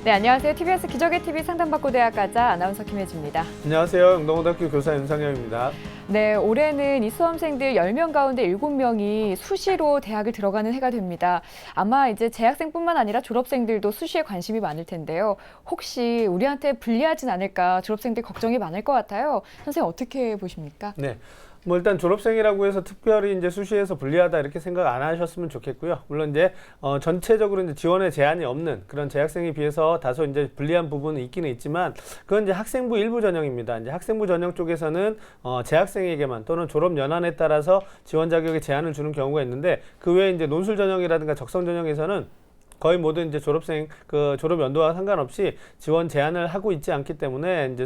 네, 안녕하세요. TBS 기적의 TV 상담받고 대학가자 아나운서 김혜지입니다. 안녕하세요. 영동고등학교 교사 윤상현입니다. 네, 올해는 이 수험생들 10명 가운데 7명이 수시로 대학을 들어가는 해가 됩니다. 아마 이제 재학생뿐만 아니라 졸업생들도 수시에 관심이 많을 텐데요. 혹시 우리한테 불리하진 않을까 졸업생들 걱정이 많을 것 같아요. 선생님 어떻게 보십니까? 네. 뭐 일단 졸업생이라고 해서 특별히 이제 수시에서 불리하다 이렇게 생각 안 하셨으면 좋겠고요. 물론 이제 전체적으로 이제 지원에 제한이 없는 그런 재학생에 비해서 다소 이제 불리한 부분은 있기는 있지만 그건 이제 학생부 일부 전형입니다. 이제 학생부 전형 쪽에서는 재학생에게만 또는 졸업 연한에 따라서 지원 자격에 제한을 주는 경우가 있는데 그 외에 이제 논술 전형이라든가 적성 전형에서는 거의 모든 이제 졸업생 졸업 연도와 상관없이 지원 제한을 하고 있지 않기 때문에 이제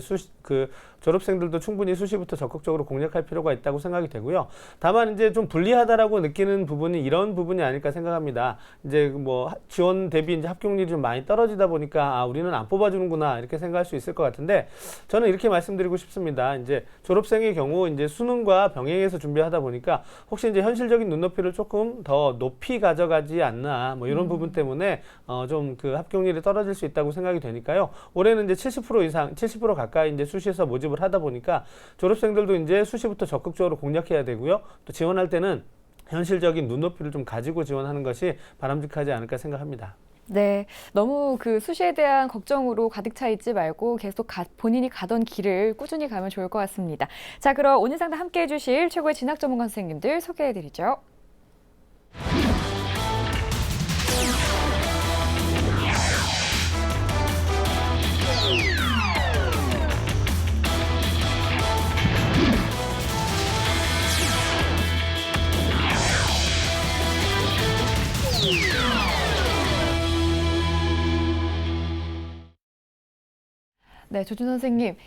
졸업생들도 충분히 수시부터 적극적으로 공략할 필요가 있다고 생각이 되고요. 다만 이제 좀 불리하다라고 느끼는 부분이 이런 부분이 아닐까 생각합니다. 이제 뭐 지원 대비 이제 합격률이 좀 많이 떨어지다 보니까 우리는 안 뽑아주는구나 이렇게 생각할 수 있을 것 같은데 저는 이렇게 말씀드리고 싶습니다. 이제 졸업생의 경우 이제 수능과 병행해서 준비하다 보니까 혹시 이제 현실적인 눈높이를 조금 더 높이 가져가지 않나 뭐 이런 부분 때문에 좀 합격률이 떨어질 수 있다고 생각이 되니까요. 올해는 이제 70% 이상, 70% 가까이 이제 수시에서 모집을 하다 보니까 졸업생들도 이제 수시부터 적극적으로 공략해야 되고요. 또 지원할 때는 현실적인 눈높이를 좀 가지고 지원하는 것이 바람직하지 않을까 생각합니다. 네, 너무 수시에 대한 걱정으로 가득 차 있지 말고 계속 본인이 가던 길을 꾸준히 가면 좋을 것 같습니다. 자, 그럼 오늘 상담 함께해 주실 최고의 진학 전문가 선생님들 소개해 드리죠. 네, 조준 선생님,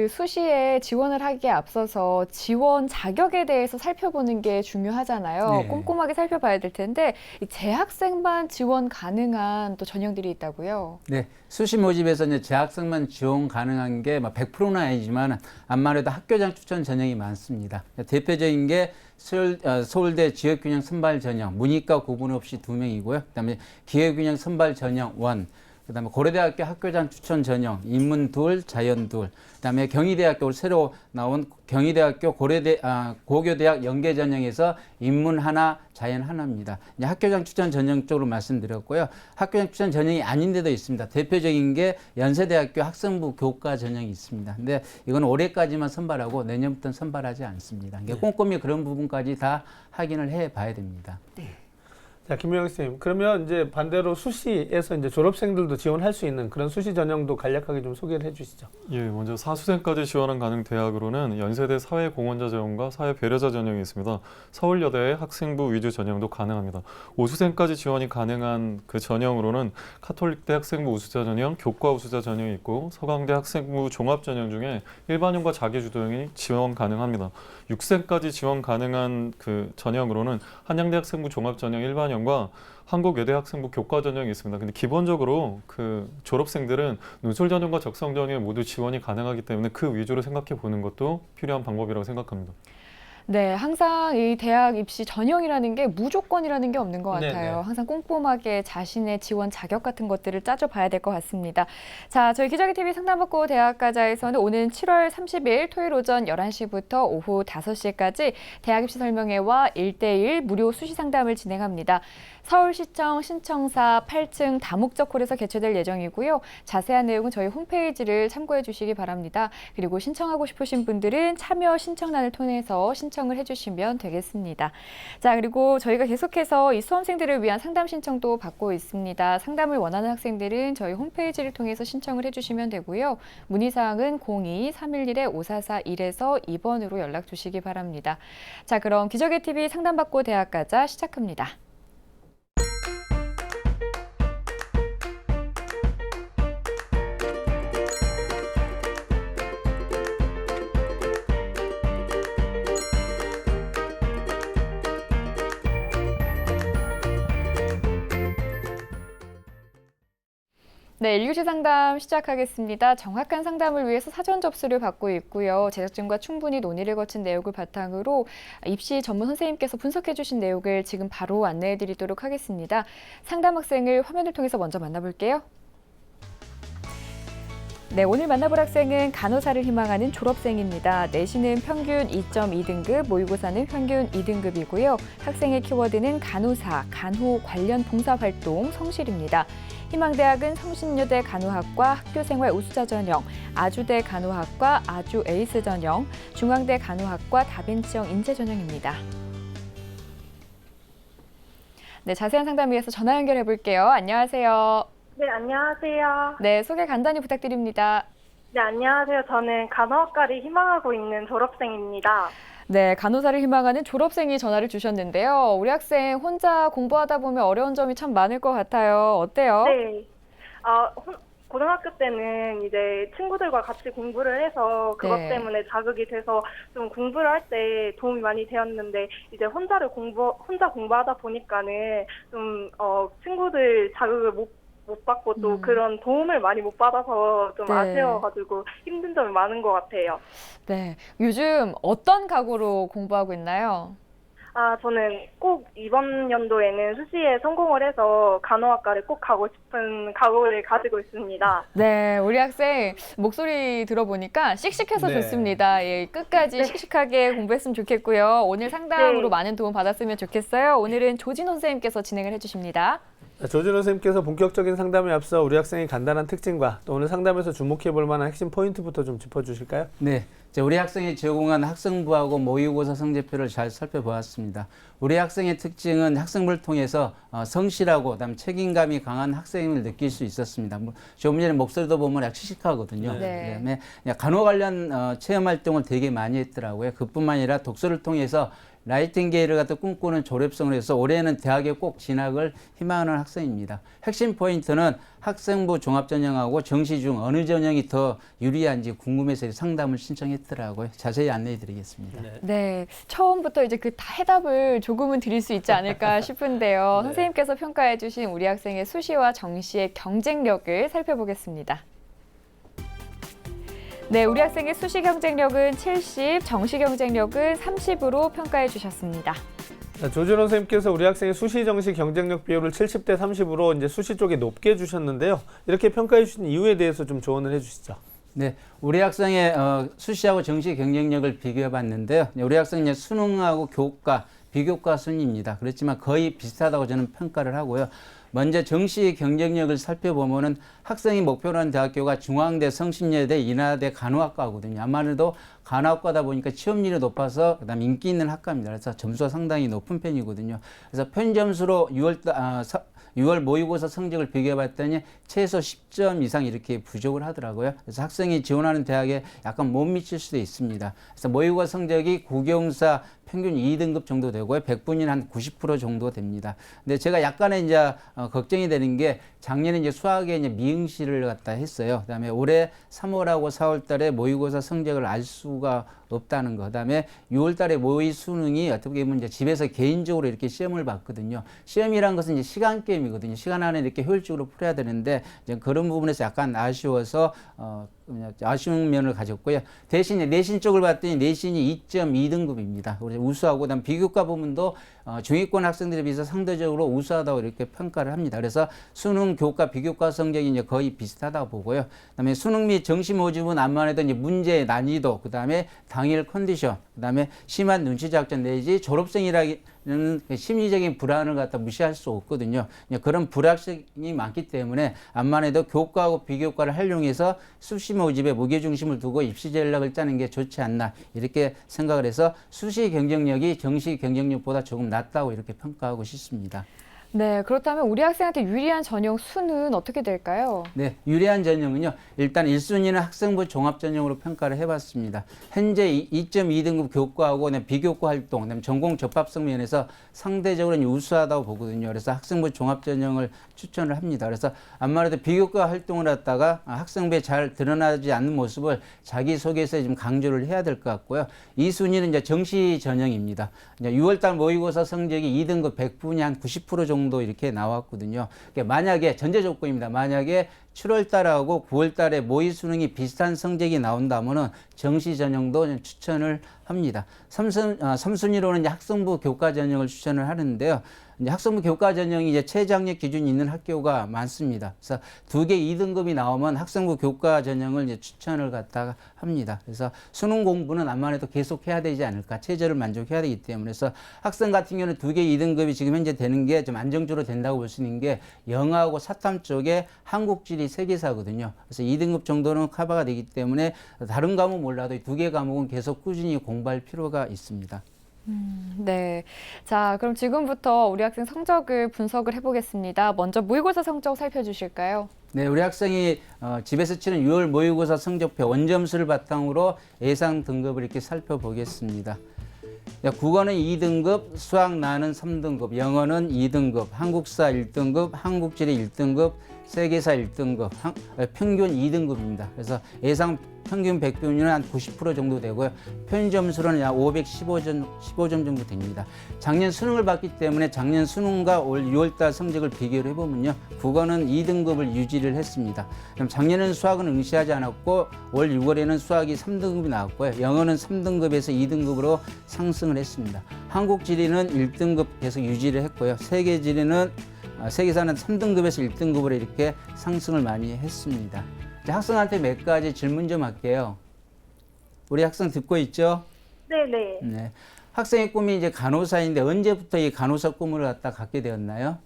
수시에 지원을 하기에 앞서서 지원 자격에 대해서 살펴보는 게 중요하잖아요. 네. 꼼꼼하게 살펴봐야 될 텐데 이 재학생만 지원 가능한 또 전형들이 있다고요? 네, 수시 모집에서 이제 재학생만 지원 가능한 게 100%는 아니지만 암만 해도 학교장 추천 전형이 많습니다. 대표적인 게 서울대 지역균형 선발 전형, 문이과 구분 없이 2명이고요. 그다음에 기회균형 선발 전형 1. 그다음에 고려대학교 학교장 추천 전형 인문 2, 자연 2. 그다음에 경희대학교 새로 나온 경희대학교 고교대학 연계 전형에서 인문 1, 자연 1입니다. 이제 학교장 추천 전형 쪽으로 말씀드렸고요. 학교장 추천 전형이 아닌 데도 있습니다. 대표적인 게 연세대학교 학생부 교과 전형이 있습니다. 근데 이건 올해까지만 선발하고 내년부터는 선발하지 않습니다. 그러니까 꼼꼼히 그런 부분까지 다 확인을 해 봐야 됩니다. 네. 자, 김명희 선생님. 그러면 이제 반대로 수시에서 이제 졸업생들도 지원할 수 있는 그런 수시 전형도 간략하게 좀 소개를 해 주시죠. 예, 먼저 사수생까지 지원한 가능 대학으로는 연세대 사회공헌자 전형과 사회배려자 전형이 있습니다. 서울여대의 학생부 위주 전형도 가능합니다. 우수생까지 지원이 가능한 그 전형으로는 카톨릭대 학생부 우수자 전형, 교과 우수자 전형이 있고 서강대 학생부 종합 전형 중에 일반형과 자기주도형이 지원 가능합니다. 6생까지 지원 가능한 그 전형으로는 한양대 학생부 종합 전형 일반형과 한국외대 학생부 교과 전형이 있습니다. 근데 기본적으로 졸업생들은 논술 전형과 적성 전형에 모두 지원이 가능하기 때문에 그 위주로 생각해 보는 것도 필요한 방법이라고 생각합니다. 네, 항상 이 대학 입시 전형이라는 게 무조건이라는 게 없는 것 같아요. 네네. 항상 꼼꼼하게 자신의 지원 자격 같은 것들을 따져봐야 될 것 같습니다. 자, 저희 기적의 TV 상담받고 대학가자에서는 오는 7월 30일 토요일 오전 11시부터 오후 5시까지 대학 입시 설명회와 1대1 무료 수시 상담을 진행합니다. 서울시청 신청사 8층 다목적 홀에서 개최될 예정이고요. 자세한 내용은 저희 홈페이지를 참고해 주시기 바랍니다. 그리고 신청하고 싶으신 분들은 참여 신청란을 통해서 신청을 해주시면 되겠습니다. 자, 그리고 저희가 계속해서 이 수험생들을 위한 상담 신청도 받고 있습니다. 상담을 원하는 학생들은 저희 홈페이지를 통해서 신청을 해주시면 되고요. 문의사항은 02-311-5441에서 2번으로 연락 주시기 바랍니다. 자, 그럼 기적의 TV 상담받고 대학가자 시작합니다. 네, 1교시 상담 시작하겠습니다. 정확한 상담을 위해서 사전 접수를 받고 있고요. 제작진과 충분히 논의를 거친 내용을 바탕으로 입시 전문 선생님께서 분석해 주신 내용을 지금 바로 안내해 드리도록 하겠습니다. 상담 학생을 화면을 통해서 먼저 만나볼게요. 네, 오늘 만나볼 학생은 간호사를 희망하는 졸업생입니다. 내신은 평균 2.2등급, 모의고사는 평균 2등급이고요. 학생의 키워드는 간호사, 간호 관련 봉사활동, 성실입니다. 희망대학은 성신여대 간호학과 학교생활 우수자 전형, 아주대 간호학과 아주 에이스 전형, 중앙대 간호학과 다빈치형 인재 전형입니다. 네, 자세한 상담 위해서 전화 연결해 볼게요. 안녕하세요. 네, 안녕하세요. 네, 소개 간단히 부탁드립니다. 네, 안녕하세요. 저는 간호학과를 희망하고 있는 졸업생입니다. 네, 간호사를 희망하는 졸업생이 전화를 주셨는데요. 우리 학생 혼자 공부하다 보면 어려운 점이 참 많을 것 같아요. 어때요? 네. 고등학교 때는 이제 친구들과 같이 공부를 해서 그것 네. 때문에 자극이 돼서 좀 공부를 할 때 도움이 많이 되었는데 이제 혼자 공부하다 보니까는 좀 친구들 자극을 못 받고 또 그런 도움을 많이 못 받아서 좀 네. 아쉬워가지고 힘든 점이 많은 것 같아요. 네, 요즘 어떤 각오로 공부하고 있나요? 저는 꼭 이번 연도에는 수시에 성공을 해서 간호학과를 꼭 가고 싶은 각오를 가지고 있습니다. 네, 우리 학생 목소리 들어보니까 씩씩해서 네. 좋습니다. 예, 끝까지 씩씩하게 공부했으면 좋겠고요. 오늘 상담으로 네. 많은 도움 받았으면 좋겠어요. 오늘은 조진호 선생님께서 진행을 해주십니다. 조진호 선생님께서 본격적인 상담에 앞서 우리 학생의 간단한 특징과 또 오늘 상담에서 주목해 볼 만한 핵심 포인트부터 좀 짚어주실까요? 네, 우리 학생이 제공한 학생부하고 모의고사 성적표를 잘 살펴보았습니다. 우리 학생의 특징은 학생부를 통해서 성실하고 그다음 책임감이 강한 학생임을 느낄 수 있었습니다. 조금 전에 목소리도 보면 약 씩씩하거든요. 네. 그다음에 간호 관련 체험 활동을 되게 많이 했더라고요. 그뿐만 아니라 독서를 통해서 나이팅게일을 갖다 꿈꾸는 졸업생을 해서 올해는 대학에 꼭 진학을 희망하는 학생입니다. 핵심 포인트는 학생부 종합전형하고 정시 중 어느 전형이 더 유리한지 궁금해서 상담을 신청했더라고요. 자세히 안내해 드리겠습니다. 네, 처음부터 이제 그 해답을 조금은 드릴 수 있지 않을까 싶은데요. 선생님께서 평가해 주신 우리 학생의 수시와 정시의 경쟁력을 살펴보겠습니다. 네, 우리 학생의 수시 경쟁력은 70, 정시 경쟁력은 30으로 평가해 주셨습니다. 조진호 선생님께서 우리 학생의 수시 정시 경쟁력 비율을 70대 30으로 이제 수시 쪽에 높게 주셨는데요. 이렇게 평가해 주신 이유에 대해서 좀 조언을 해주시죠. 네, 우리 학생의 수시하고 정시 경쟁력을 비교해 봤는데요. 우리 학생의 수능하고 교과, 비교과 순위입니다. 그렇지만 거의 비슷하다고 저는 평가를 하고요. 먼저 정시 경쟁력을 살펴보면은 학생이 목표로 하는 대학교가 중앙대, 성신여대, 인하대, 간호학과거든요. 아무래도 간호학과다 보니까 취업률이 높아서 그다음 인기 있는 학과입니다. 그래서 점수가 상당히 높은 편이거든요. 그래서 편점수로 6월 모의고사 성적을 비교해 봤더니 최소 10점 이상 이렇게 부족을 하더라고요. 그래서 학생이 지원하는 대학에 약간 못 미칠 수도 있습니다. 그래서 모의고사 성적이 국영사 평균 2등급 정도 되고요. 100분위는 한 90% 정도 됩니다. 근데 제가 약간의 이제 걱정이 되는 게 작년에 이제 수학에 이제 미응시를 갖다 했어요. 그다음에 올해 3월하고 4월 달에 모의고사 성적을 알 수가 없다는 거. 그다음에 6월 달에 모의 수능이 어떻게 보면 이제 집에서 개인적으로 이렇게 시험을 봤거든요. 시험이란 것은 이제 시간 게임이거든요. 시간 안에 이렇게 효율적으로 풀어야 되는데 이제 그런 부분에서 약간 아쉬워서 아쉬운 면을 가졌고요. 대신에 내신 쪽을 봤더니 내신이 2.2등급입니다. 우리 우수하고 그다음 비교과 부분도 중위권 학생들에 비해서 상대적으로 우수하다고 이렇게 평가를 합니다. 그래서 수능, 교과, 비교과 성적이 이제 거의 비슷하다고 보고요. 그다음에 수능 및 정시 모집은 암만해도 이제 문제의 난이도, 그다음에 당일 컨디션, 그다음에 심한 눈치 작전 내지 졸업생이라는 심리적인 불안을 갖다 무시할 수 없거든요. 그런 불확실성이 많기 때문에 암만해도 교과하고 비교과를 활용해서 수시 모집에 무게중심을 두고 입시 전략을 짜는 게 좋지 않나 이렇게 생각을 해서 수시 경쟁력이 정시 경쟁력보다 조금 낮다고 이렇게 평가하고 싶습니다. 네, 그렇다면 우리 학생한테 유리한 전형 수는 어떻게 될까요? 네, 유리한 전형은요. 일단 1순위는 학생부 종합전형으로 평가를 해봤습니다. 현재 2.2등급 교과하고 비교과 활동, 그다음에 전공 접합성 면에서 상대적으로 우수하다고 보거든요. 그래서 학생부 종합전형을 추천을 합니다. 그래서 아무래도 비교과 활동을 했다가 학생부에 잘 드러나지 않는 모습을 자기소개서에 좀 강조를 해야 될 것 같고요. 2순위는 이제 정시 전형입니다. 이제 6월달 모의고사 성적이 2등급 100분이 한 90% 정도 이렇게 나왔거든요. 그러니까 만약에 전제 조건입니다. 만약에 7월 달하고 9월 달에 모의 수능이 비슷한 성적이 나온다면은 정시 전형도 추천을 합니다. 3순위로는 이제 학생부 교과 전형을 추천을 하는데요. 이제 학생부 교과 전형이 이제 최저학력 기준이 있는 학교가 많습니다. 그래서 2개 2등급이 나오면 학생부 교과 전형을 이제 추천을 갖다가 합니다. 그래서 수능 공부는 암만 해도 계속 해야 되지 않을까. 최저를 만족해야 되기 때문에. 그래서 학생 같은 경우는 2개 2등급이 지금 현재 되는 게 좀 안정적으로 된다고 볼 수 있는 게 영어하고 사탐 쪽에 한국지리 세계사거든요. 그래서 2등급 정도는 커버가 되기 때문에 다른 과목 몰라도 2개 과목은 계속 꾸준히 공부할 필요가 있습니다. 네. 자, 그럼 지금부터 우리 학생 성적을 분석을 해보겠습니다. 먼저 모의고사 성적 살펴주실까요? 네, 우리 학생이 집에서 치른 6월 모의고사 성적표 원점수를 바탕으로 예상 등급을 이렇게 살펴보겠습니다. 국어는 2등급, 수학 나는 3등급, 영어는 2등급, 한국사 1등급, 한국지리 1등급, 세계사 1등급, 평균 2등급입니다. 그래서 예상 평균 100분위는 한 90% 정도 되고요. 표준 점수로는 약 515점 정도 됩니다. 작년 수능을 봤기 때문에 작년 수능과 올 6월달 성적을 비교를 해보면요. 국어는 2등급을 유지를 했습니다. 그럼 작년에는 수학은 응시하지 않았고 올 6월에는 수학이 3등급이 나왔고요. 영어는 3등급에서 2등급으로 상승을 했습니다. 한국지리는 1등급 계속 유지를 했고요. 세계사는 3등급에서 1등급으로 이렇게 상승을 많이 했습니다. 학생한테 몇 가지 질문 좀 할게요. 우리 학생 듣고 있죠? 네네. 네. 학생의 꿈이 이제 간호사인데 언제부터 이 간호사 꿈을 갖게 되었나요?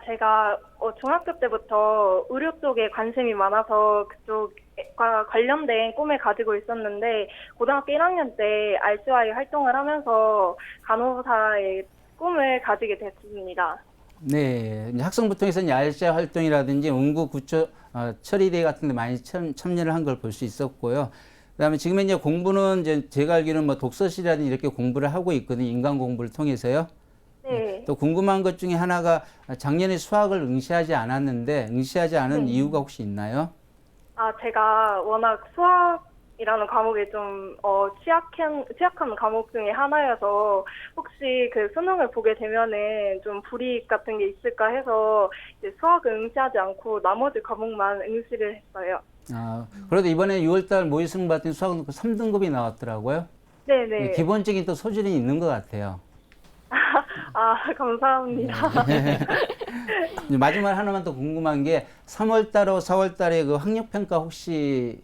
제가 중학교 때부터 의료 쪽에 관심이 많아서 그쪽과 관련된 꿈을 가지고 있었는데 고등학교 1학년 때 RCY 활동을 하면서 간호사의 꿈을 가지게 됐습니다. 네, 이제 학생부통에서는 야외 활동이라든지 응구 구조 처리대회 같은 데 많이 참여를 한 걸 볼 수 있었고요. 그다음에 지금 이제 공부는 이제 제가 알기로는 뭐 독서실이라든지 이렇게 공부를 하고 있거든요. 인간 공부를 통해서요. 네. 또 궁금한 것 중에 하나가 작년에 수학을 응시하지 않았는데 응시하지 않은 이유가 혹시 있나요? 제가 워낙 수학이라는 과목에 좀 취약한 과목 중에 하나여서 혹시 그 수능을 보게 되면은 좀 불이익 같은 게 있을까 해서 이제 수학을 응시하지 않고 나머지 과목만 응시를 했어요. 그래도 이번에 6월달 모의수능 봤더니 수학은 3등급이 나왔더라고요. 네네. 기본적인 또 소질이 있는 것 같아요. 감사합니다. 마지막 하나만 더 궁금한 게 3월달하고 4월달에 그 학력평가 혹시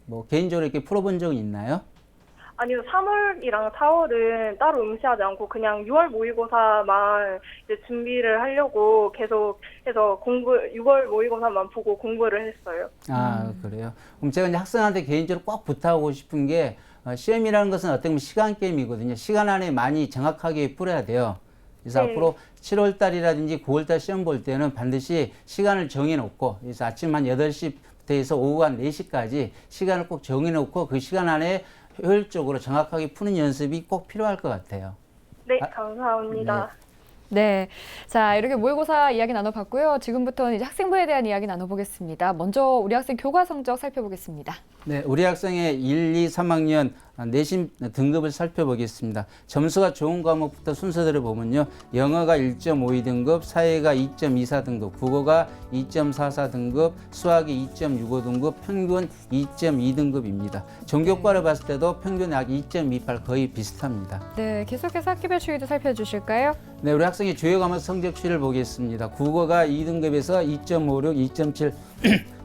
뭐 개인적으로 이렇게 풀어본 적은 있나요? 아니요, 3월이랑 4월은 따로 응시하지 않고 그냥 6월 모의고사만 이제 준비를 하려고 계속 해서 6월 모의고사만 보고 공부를 했어요. 그래요? 그럼 제가 이제 학생한테 개인적으로 꼭 부탁하고 싶은 게 시험이라는 것은 어떻게 보면 시간 게임이거든요. 시간 안에 많이 정확하게 풀어야 돼요. 그래서 네. 앞으로 7월 달이라든지 9월 달 시험 볼 때는 반드시 시간을 정해놓고, 그래서 아침 한 8시부터 해서 오후 한 4시까지 시간을 꼭 정해놓고 그 시간 안에 효율적으로 정확하게 푸는 연습이 꼭 필요할 것 같아요. 네, 감사합니다. 네. 자, 이렇게 모의고사 이야기 나눠봤고요. 지금부터는 이제 학생부에 대한 이야기 나눠보겠습니다. 먼저 우리 학생 교과 성적 살펴보겠습니다. 네, 우리 학생의 1, 2, 3학년 내신 등급을 살펴보겠습니다. 점수가 좋은 과목부터 순서대로 보면요. 영어가 1.52등급, 사회가 2.24등급, 국어가 2.44등급, 수학이 2.65등급, 평균 2.2등급입니다. 전교과를 봤을 때도 평균 약 2.28 거의 비슷합니다. 네, 계속해서 학기별 추이도 살펴주실까요? 네, 우리 학생의 주요 과목 성적 추이를 보겠습니다. 국어가 2등급에서 2.56, 2.7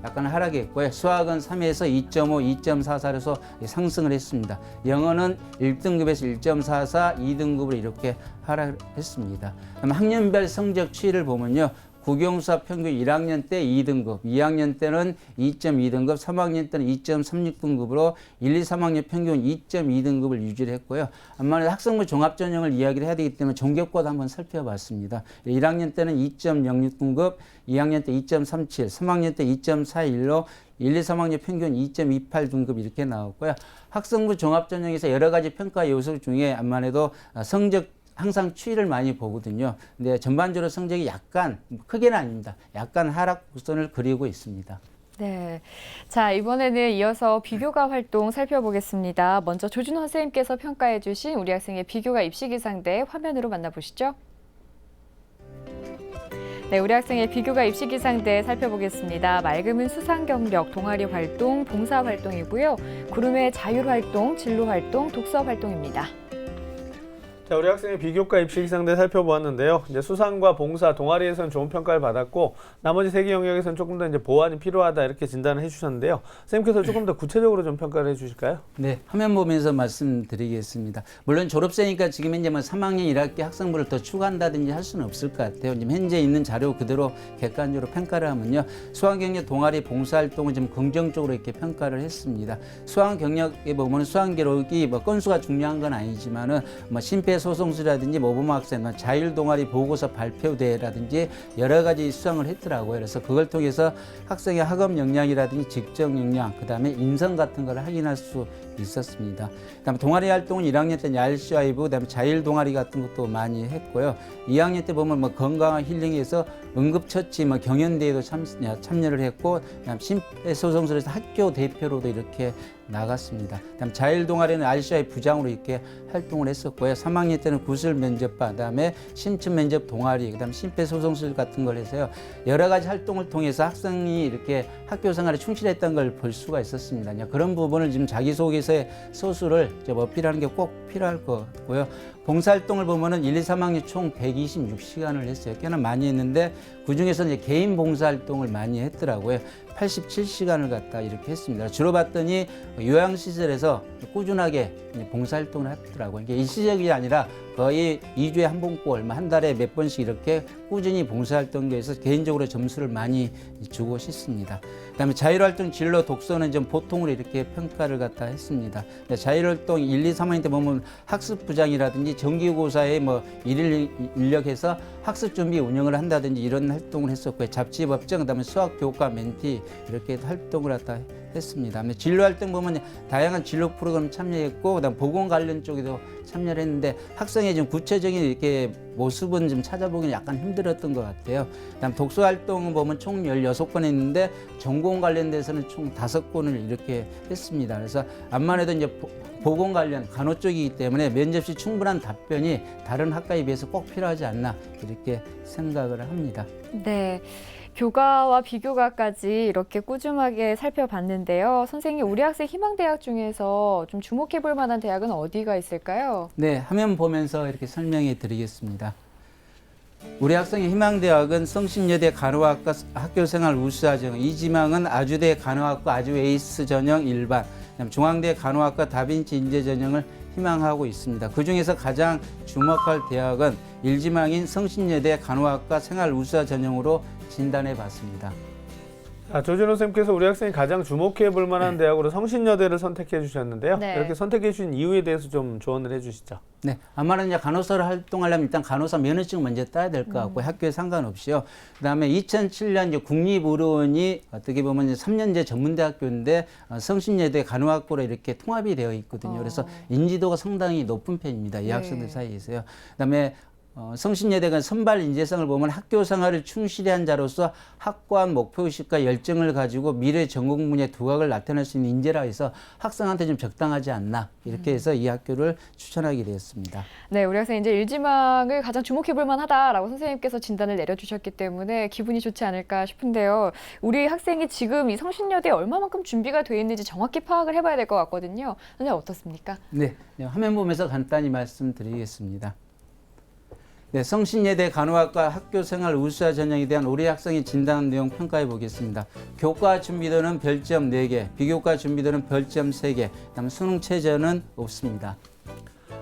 약간 하락했고요. 수학은 3에서 2.5, 2.44에서 상승을 했습니다. 영어는 1등급에서 1.44, 2등급으로 이렇게 하락했습니다. 그럼 학년별 성적 추이를 보면요. 국영수학 평균 1학년 때 2등급, 2학년 때는 2.2등급, 3학년 때는 2.36등급으로 1, 2, 3학년 평균 2.2등급을 유지를 했고요. 아무래도 학생부 종합전형을 이야기를 해야 되기 때문에 전교과도 한번 살펴봤습니다. 1학년 때는 2.06등급, 2학년 때 2.37, 3학년 때 2.41로 1, 2, 3학년 평균 2.28등급 이렇게 나왔고요. 학생부 종합전형에서 여러 가지 평가 요소 중에 암만 해도 성적 항상 추이를 많이 보거든요. 근데 전반적으로 성적이 약간, 크게는 아닙니다. 약간 하락선을 그리고 있습니다. 네. 자, 이번에는 이어서 비교과 활동 살펴보겠습니다. 먼저 조준호 선생님께서 평가해 주신 우리 학생의 비교과 입시기상대 화면으로 만나보시죠. 네, 우리 학생의 비교과 입시기상대 살펴보겠습니다. 맑음은 수상경력, 동아리 활동, 봉사활동이고요. 구름의 자율활동, 진로활동, 독서활동입니다. 자, 우리 학생의 비교과 입시 상대 살펴보았는데요. 이제 수상과 봉사, 동아리에서는 좋은 평가를 받았고 나머지 세 개 영역에서는 조금 더 이제 보완이 필요하다 이렇게 진단을 해주셨는데요. 선생님께서 조금 더 구체적으로 좀 평가를 해주실까요? 네, 화면 보면서 말씀드리겠습니다. 물론 졸업생이니까 지금 현재 뭐 3학년 1학기 학생부를 더 추가한다든지 할 수는 없을 것 같아요. 지금 현재 있는 자료 그대로 객관적으로 평가를 하면요, 수학 경력 동아리 봉사활동을 좀 긍정적으로 이렇게 평가를 했습니다. 수학 경력에 보면 수학 기록이 뭐 건수가 중요한 건 아니지만은 뭐 심폐소생술이라든지 모범학생, 자율 동아리 보고서 발표대회라든지 여러 가지 수상을 했더라고요. 그래서 그걸 통해서 학생의 학업 역량이라든지 직접 역량, 그다음에 인성 같은 걸 확인할 수 있었습니다. 그다음에 동아리 활동은 1학년 때 RCI브, 그다음에 자율 동아리 같은 것도 많이 했고요. 2학년 때 보면 뭐 건강한 힐링에서 응급처치, 뭐 경연대회도 참여를 했고, 그다음 심폐소생술에서 학교 대표로도 이렇게 나갔습니다. 그다음 자율 동아리는 RCI 부장으로 이렇게 활동을 했었고요. 3학년 때는 구술 면접반, 그다음에 심층 면접 동아리, 그다음 심폐소생술 같은 걸 해서요, 여러 가지 활동을 통해서 학생이 이렇게 학교 생활에 충실했던 걸 볼 수가 있었습니다. 그런 부분을 지금 자기소개서의 소수를 어필하는 게 꼭 필요할 것 같고요. 봉사활동을 보면은 1, 2, 3학년 총 126시간을 했어요. 꽤나 많이 했는데 그 중에서 이제 개인 봉사활동을 많이 했더라고요. 87시간을 갖다 이렇게 했습니다. 주로 봤더니 요양시설에서 꾸준하게 봉사활동을 했더라고요. 이게 일시적이 아니라 거의 2주에 한 번꼴, 한 달에 몇 번씩 이렇게 꾸준히 봉사활동에서 개인적으로 점수를 많이 주고 싶습니다. 그다음에 자율활동 진로 독서는 좀 보통으로 이렇게 평가를 갖다 했습니다. 자율활동 1, 2, 3학년 때 보면 학습부장이라든지 정기고사에 뭐 일일 인력해서 학습 준비 운영을 한다든지 이런 활동을 했었고요. 잡지 법정, 그다음에 수학 교과 멘티 이렇게 활동을 갖다 했습니다. 진로 활동 보면 다양한 진로 프로그램 참여했고, 그다음 보건 관련 쪽에도 참여를 했는데 학생의 좀 구체적인 이렇게 모습은 좀 찾아보기는 약간 힘들었던 것 같아요. 그다음 독서 활동은 보면 총 16건 했는데 전공 관련돼서는 총 5건을 이렇게 했습니다. 그래서 암만 해도 이제 보건 관련 간호 쪽이기 때문에 면접 시 충분한 답변이 다른 학과에 비해서 꼭 필요하지 않나 이렇게 생각을 합니다. 네. 교과와 비교과까지 이렇게 꾸준하게 살펴봤는데요. 선생님, 우리 학생 희망대학 중에서 좀 주목해 볼 만한 대학은 어디가 있을까요? 네, 화면 보면서 이렇게 설명해 드리겠습니다. 우리 학생의 희망대학은 성신여대 간호학과 학교생활 우수화 전형, 이지망은 아주대 간호학과 아주 에이스 전형 일반, 중앙대 간호학과 다빈치 인재 전형을 희망하고 있습니다. 그중에서 가장 주목할 대학은 1지망인 성신여대 간호학과 생활 우수화 전형으로 진단해 봤습니다. 조진호 선생님께서 우리 학생이 가장 주목해 볼 만한 대학으로 성신여대를 선택해 주셨는데요. 네. 이렇게 선택해 주신 이유에 대해서 좀 조언을 해 주시죠. 네, 아마는 이제 간호사를 활동하려면 일단 간호사 면허증 먼저 따야 될 것 같고, 학교에 상관없이요. 그다음에 2007년 이제 국립의료원이 어떻게 보면 이제 3년제 전문대학교인데 성신여대 간호학부로 이렇게 통합이 되어 있거든요. 그래서 인지도가 상당히 높은 편입니다. 이 네. 학생들 사이에서요. 그다음에 성신여대가 선발 인재상을 보면 학교 생활을 충실히 한 자로서 확고한 목표의식과 열정을 가지고 미래 전공 분야의 두각을 나타낼 수 있는 인재라 해서 학생한테 좀 적당하지 않나 이렇게 해서 이 학교를 추천하게 되었습니다. 네, 우리 학생 이제 일지망을 가장 주목해 볼 만하다라고 선생님께서 진단을 내려주셨기 때문에 기분이 좋지 않을까 싶은데요. 우리 학생이 지금 이 성신여대에 얼마만큼 준비가 되어 있는지 정확히 파악을 해봐야 될 것 같거든요. 선생님 어떻습니까? 네, 화면 보면서 간단히 말씀드리겠습니다. 네, 성신여대 간호학과 학교생활 우수화 전형에 대한 우리 학생이 진단 내용 평가해 보겠습니다. 교과 준비도는 별점 4개, 비교과 준비도는 별점 3개, 그다음 수능 최저는 없습니다.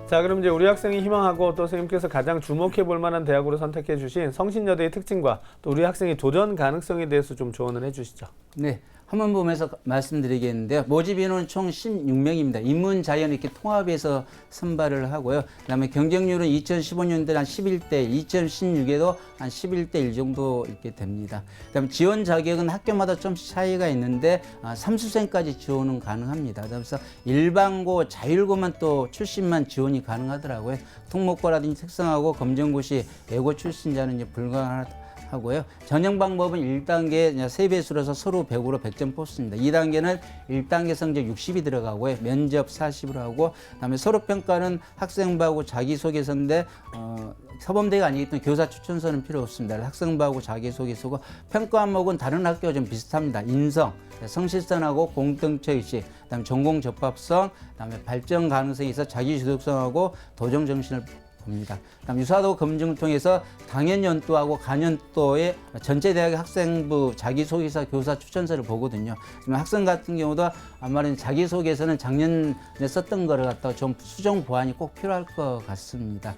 자, 그럼 이제 우리 학생이 희망하고 또 선생님께서 가장 주목해 볼 만한 대학으로 선택해 주신 성신여대의 특징과 또 우리 학생의 도전 가능성에 대해서 좀 조언을 해 주시죠. 네, 화면 보면서 말씀드리겠는데요. 모집 인원은 총 16명입니다. 인문, 자연 이렇게 통합해서 선발을 하고요. 그다음에 경쟁률은 2015년도에 한 11대, 2016에도 한 11대 1 정도 이렇게 됩니다. 그다음에 지원 자격은 학교마다 좀 차이가 있는데 삼수생까지 지원은 가능합니다. 그래서 일반고, 자율고만 또 출신만 지원이 가능하더라고요. 특목고라든지 특성화고 검정고시 예고 출신자는 이제 불가능하다. 하고요. 전형 방법은 1단계 3배수로서 서로 100으로 100점 뽑습니다. 2단계는 1단계 성적 60이 들어가고요. 면접 40으로 하고, 그다음에 서로 평가는 학생부하고 자기소개서인데 서범대가 아니기 때문에 교사 추천서는 필요 없습니다. 학생부하고 자기소개서고, 평가 항목은 다른 학교와 좀 비슷합니다. 인성, 성실성하고 공동체의식, 그다음에 전공 적합성, 그다음에 발전 가능성이 있어 자기주도성하고 도전 정신을 봅니다. 그다음 유사도 검증을 통해서 당연 연도하고 간연도의 전체 대학의 학생부 자기소개서 교사 추천서를 보거든요. 학생 같은 경우도 아마는 자기소개서는 작년에 썼던 거를 갖다가 좀 수정 보완이 꼭 필요할 것 같습니다.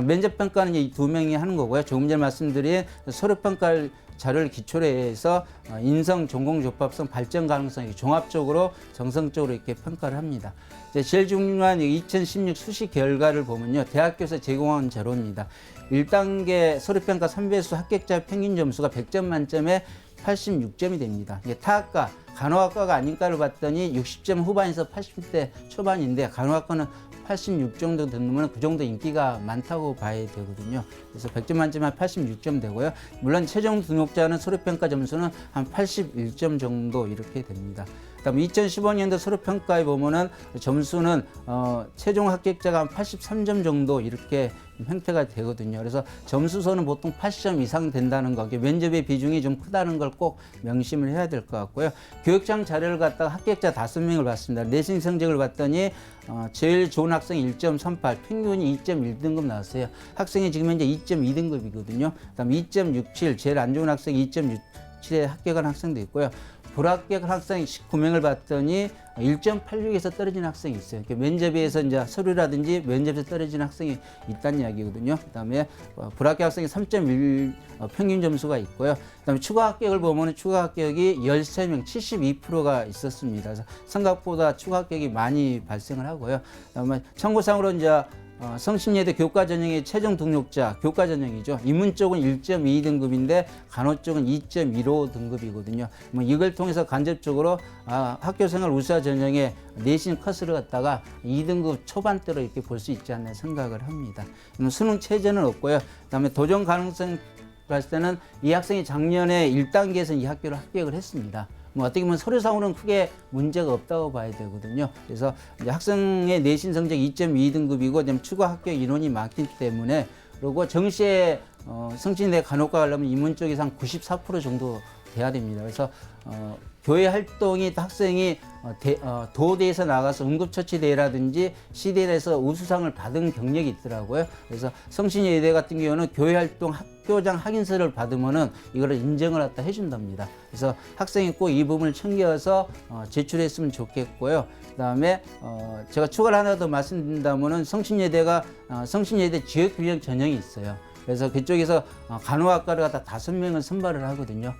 면접 평가는 이 두 명이 하는 거고요. 조금 전에 말씀드린 서류 평가 자료를 기초로 해서 인성, 전공, 접합성, 발전 가능성 종합적으로 정성적으로 이렇게 평가를 합니다. 이제 제일 중요한 2016 수시 결과를 보면요, 대학교에서 제공한 자료입니다. 1단계 서류 평가 선배수 합격자 평균 점수가 100점 만점에 86점이 됩니다. 이게 타학과, 간호학과가 아닌가를 봤더니 60점 후반에서 80대 초반인데 간호학과는 86 정도 되면 그 정도 인기가 많다고 봐야 되거든요. 그래서 100점 만점에 한 86점 되고요. 물론 최종 등록자는 서류평가 점수는 한 81점 정도 이렇게 됩니다. 그다음 2015년도 서류평가에 보면은 점수는 최종 합격자가 한 83점 정도 이렇게 형태가 되거든요. 그래서 점수서는 보통 80점 이상 된다는 거, 면접의 비중이 좀 크다는 걸 꼭 명심을 해야 될 것 같고요. 교육청 자료를 갖다가 합격자 5명을 봤습니다. 내신 성적을 봤더니 제일 좋은 학생이 1.38, 평균이 2.1등급 나왔어요. 학생이 지금 현재 2.2등급이거든요. 그다음 2.67, 제일 안 좋은 학생이 2.67에 합격한 학생도 있고요. 불합격 학생 19명을 봤더니 1.86에서 떨어진 학생이 있어요. 그러니까 면접에서 이제 서류라든지 면접에서 떨어진 학생이 있다는 이야기거든요. 그다음에 불합격 학생이 3.1 평균 점수가 있고요. 그다음에 추가 합격을 보면 추가 합격이 13명, 72%가 있었습니다. 그래서 생각보다 추가 합격이 많이 발생을 하고요. 그다음에 참고상으로 이제 성신여대 교과 전형의 최종 등록자, 교과 전형이죠. 인문 쪽은 1.2등급인데 간호 쪽은 2.15등급이거든요. 뭐 이걸 통해서 간접적으로 학교생활 우수화 전형의 내신 컷을 갖다가 2등급 초반대로 이렇게 볼 수 있지 않나 생각을 합니다. 수능 체제는 없고요. 그다음에 도전 가능성 봤을 때는 이 학생이 작년에 1단계에서 이 학교를 합격을 했습니다. 뭐 어떻게 보면 서류상으로는 크게 문제가 없다고 봐야 되거든요. 그래서 이제 학생의 내신 성적 2.2등급이고 좀 추가 합격 인원이 많기 때문에, 그리고 정시에 성신여대 간호과 가려면 인문 쪽에서 한 94% 정도 돼야 됩니다. 그래서 교회 활동이 학생이 도대에서 나가서 응급처치대회라든지 시대에서 우수상을 받은 경력이 있더라고요. 그래서 성신여대 같은 경우는 교회 활동 학교장 확인서를 받으면은 이거를 인정을 갖다 해준답니다. 그래서 학생이 꼭 이 부분을 챙겨서 제출했으면 좋겠고요. 그다음에 제가 추가로 하나 더 말씀드린다면은 성신여대가 성신여대 지역균형 전형이 있어요. 그래서 그쪽에서 간호학과를 갖다 5명을 선발을 하거든요.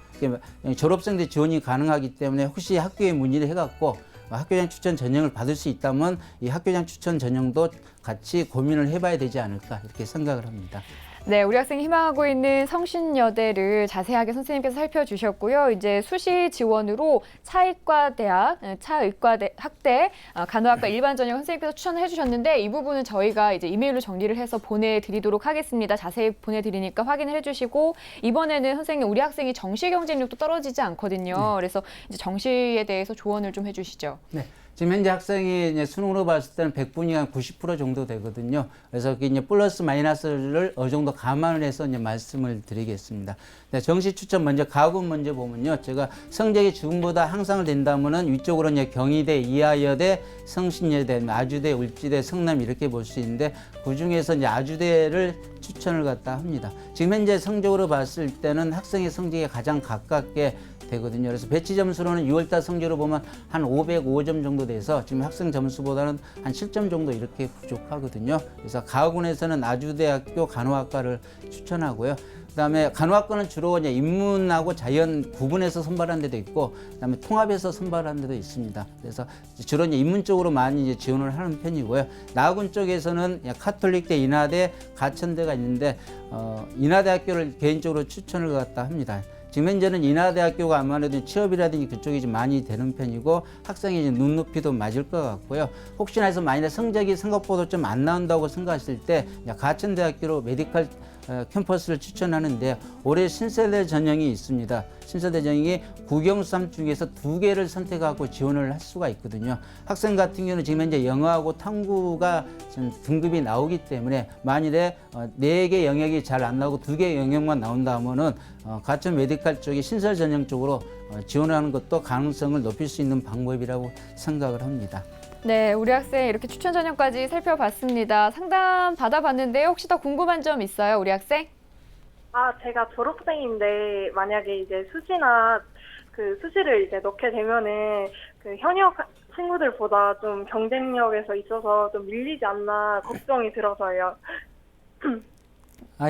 졸업생들 지원이 가능하기 때문에 혹시 학교에 문의를 해갖고 학교장 추천 전형을 받을 수 있다면 이 학교장 추천 전형도 같이 고민을 해봐야 되지 않을까 이렇게 생각을 합니다. 네, 우리 학생이 희망하고 있는 성신여대를 자세하게 선생님께서 살펴주셨고요. 이제 수시 지원으로 차의과대학, 차의과학대, 간호학과 일반 전형 선생님께서 추천을 해주셨는데 이 부분은 저희가 이제 이메일로 정리를 해서 보내드리도록 하겠습니다. 자세히 보내드리니까 확인을 해주시고, 이번에는 선생님 우리 학생이 정시 경쟁력도 떨어지지 않거든요. 그래서 이제 정시에 대해서 조언을 좀 해주시죠. 네. 지금 현재 학생이 이제 수능으로 봤을 때는 100분이 한 90% 정도 되거든요. 그래서 그 이제 플러스 마이너스를 어느 정도 감안을 해서 이제 말씀을 드리겠습니다. 네, 정시 추천 먼저 가군 먼저 보면요. 제가 성적이 지금보다 향상을 된다면은 위쪽으로 이제 경희대, 이하여대, 성신여대, 아주대, 울지대, 성남 이렇게 볼 수 있는데 그 중에서 이제 아주대를 추천을 갖다 합니다. 지금 현재 성적으로 봤을 때는 학생의 성적에 가장 가깝게 되거든요. 그래서 배치 점수로는 6월달 성적으로 보면 한 505점 정도 돼서 지금 학생 점수보다는 한 7점 정도 이렇게 부족하거든요. 그래서 가군에서는 아주대학교 간호학과를 추천하고요. 그다음에 간호학과는 주로 이제 인문하고 자연 구분해서 선발한 데도 있고, 그다음에 통합해서 선발한 데도 있습니다. 그래서 주로 이제 인문 쪽으로 많이 이제 지원을 하는 편이고요. 나군 쪽에서는 카톨릭대, 인하대, 가천대가 있는데 인하대학교를 개인적으로 추천을 갖다 합니다. 지금 현재는 인하대학교가 아무래도 취업이라든지 그쪽이 좀 많이 되는 편이고 학생의 이제 눈높이도 맞을 것 같고요. 혹시나 해서 만약 성적이 생각보다 좀 안 나온다고 생각하실 때 가천대학교로 메디컬 캠퍼스를 추천하는데 올해 신세대 전형이 있습니다. 신세대 전형이 국영수 중에서 2개를 선택하고 지원을 할 수가 있거든요. 학생 같은 경우는 지금 현재 영어하고 탐구가 좀 등급이 나오기 때문에 만일에 4개 영역이 잘 안 나오고 2개 영역만 나온다 하면은 가천 메디컬 쪽이 신설 전형 쪽으로 지원하는 것도 가능성을 높일 수 있는 방법이라고 생각을 합니다. 네, 우리 학생 이렇게 추천 전형까지 살펴봤습니다. 상담 받아봤는데 혹시 더 궁금한 점 있어요, 우리 학생? 제가 졸업생인데 만약에 이제 수시나 수시를 이제 넣게 되면은 현역 친구들보다 좀 경쟁력에서 있어서 좀 밀리지 않나 걱정이 들어서요.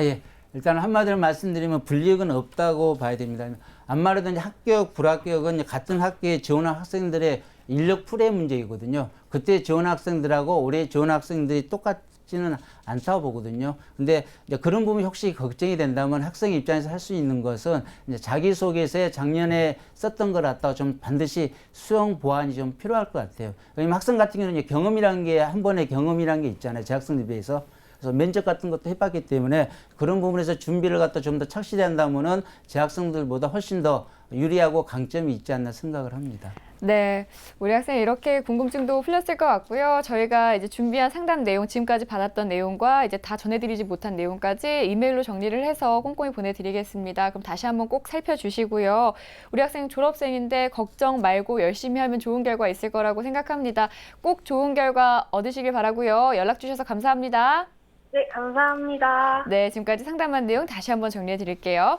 예. 일단 한마디로 말씀드리면 불이익은 없다고 봐야 됩니다. 아무래도 이제 합격, 불합격은 이제 같은 학교에 지원한 학생들의 인력 풀의 문제이거든요. 그때 지원한 학생들하고 올해 지원한 학생들이 똑같지는 않다고 보거든요. 근데 이제 그런 부분이 혹시 걱정이 된다면 학생 입장에서 할 수 있는 것은 이제 자기소개서에 작년에 썼던 걸 갖다가 좀 반드시 수용 보완이 좀 필요할 것 같아요. 왜냐면 학생 같은 경우는 이제 경험이라는 게 한 번의 경험이라는 게 있잖아요. 재학생들에 비해서. 그래서 면접 같은 것도 해봤기 때문에 그런 부분에서 준비를 갖다 좀 더 착실히 한다면은 재학생들보다 훨씬 더 유리하고 강점이 있지 않나 생각을 합니다. 네, 우리 학생 이렇게 궁금증도 풀렸을 것 같고요. 저희가 이제 준비한 상담 내용, 지금까지 받았던 내용과 이제 다 전해드리지 못한 내용까지 이메일로 정리를 해서 꼼꼼히 보내드리겠습니다. 그럼 다시 한번 꼭 살펴주시고요. 우리 학생 졸업생인데 걱정 말고 열심히 하면 좋은 결과 있을 거라고 생각합니다. 꼭 좋은 결과 얻으시길 바라고요. 연락 주셔서 감사합니다. 네, 감사합니다. 네, 지금까지 상담한 내용 다시 한번 정리해 드릴게요.